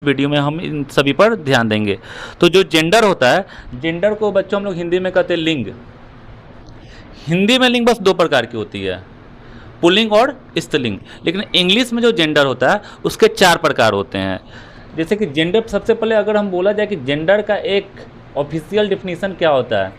Video में हम इन सभी पर ध्यान देंगे। तो जो जेंडर होता है, जेंडर को बच्चों हम लोग हिंदी में कहते हैं लिंग। हिंदी में लिंग बस दो प्रकार की होती है, पुल्लिंग और स्त्रीलिंग। लेकिन इंग्लिश में जो जेंडर होता है उसके चार प्रकार होते हैं। जैसे कि जेंडर, सबसे पहले अगर हम बोला जाए कि जेंडर का एक ऑफिशियल डिफिनीशन क्या होता है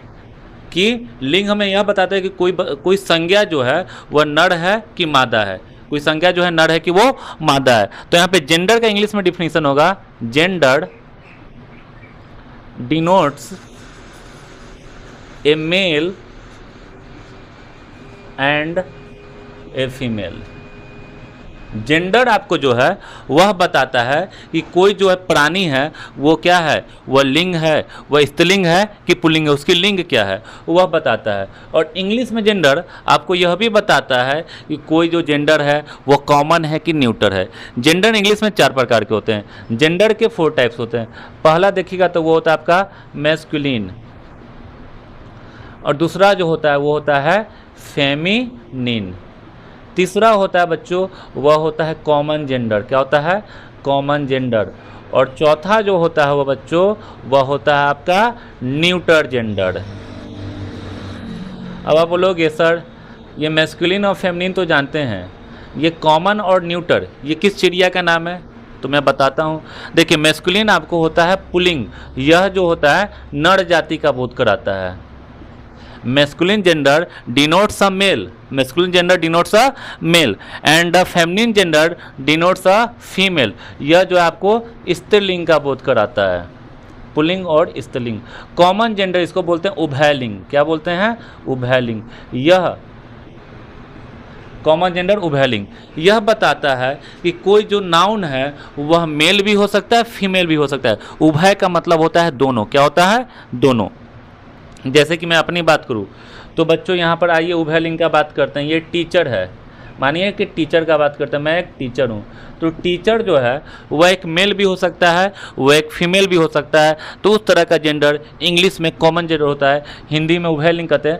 कि लिंग हमें यह बताता है कि कोई संज्ञा जो है वह नर है कि मादा है, कोई संज्ञा जो है नर है कि वो मादा है। तो यहाँ पे जेंडर का इंग्लिश में डिफिनीशन होगा, gender denotes A male and a female. Gender आपको जो है वह बताता है कि कोई जो है प्राणी है वो क्या है, वह लिंग है, वह स्त्रीलिंग है कि पुल्लिंग है, उसकी लिंग क्या है वह बताता है। और इंग्लिश में जेंडर आपको यह भी बताता है कि कोई जो जेंडर है वह कॉमन है कि न्यूटर है। जेंडर इंग्लिश में चार प्रकार के होते हैं। जेंडर के 4 टाइप्स होते हैं। पहला देखिएगा तो वो होता है आपका मैस्कुलिन, और दूसरा जो होता है वो होता है फेमिनिन। तीसरा होता है बच्चों वह होता है कॉमन जेंडर। क्या होता है? Common gender. और चौथा जो होता है वह बच्चों वह होता है आपका न्यूटर जेंडर। अब आप बोलोगे सर ये मैस्कुलिन और फेमिनिन तो जानते हैं, ये कॉमन और न्यूटर ये किस चिड़िया का नाम है? तो मैं बताता हूँ। देखिए मैस्कुलिन आपको होता है पुल्लिंग, यह जो होता है नर जाति का बोध कराता है। masculine gender denotes a male, masculine gender denotes a male and the feminine gender denotes a female। यह जो आपको स्त्रीलिंग का बोध कराता है, पुल्लिंग और स्त्रीलिंग। कॉमन जेंडर इसको बोलते हैं उभयलिंग। क्या बोलते हैं? उभयलिंग। यह कॉमन जेंडर उभयलिंग यह बताता है कि कोई जो नाउन है वह मेल भी हो सकता है, फीमेल भी हो सकता है। उभय का मतलब होता है दोनों। क्या होता है? दोनों। जैसे कि मैं अपनी बात करूं तो बच्चों यहाँ पर आइए उभयलिंग का बात करते हैं। ये टीचर है, मानिए कि टीचर का बात करते हैं, मैं एक टीचर हूँ। तो टीचर जो है वह एक मेल भी हो सकता है, वह एक फीमेल भी हो सकता है। तो उस तरह का जेंडर इंग्लिश में कॉमन जेंडर होता है, हिंदी में उभयलिंग कहते हैं।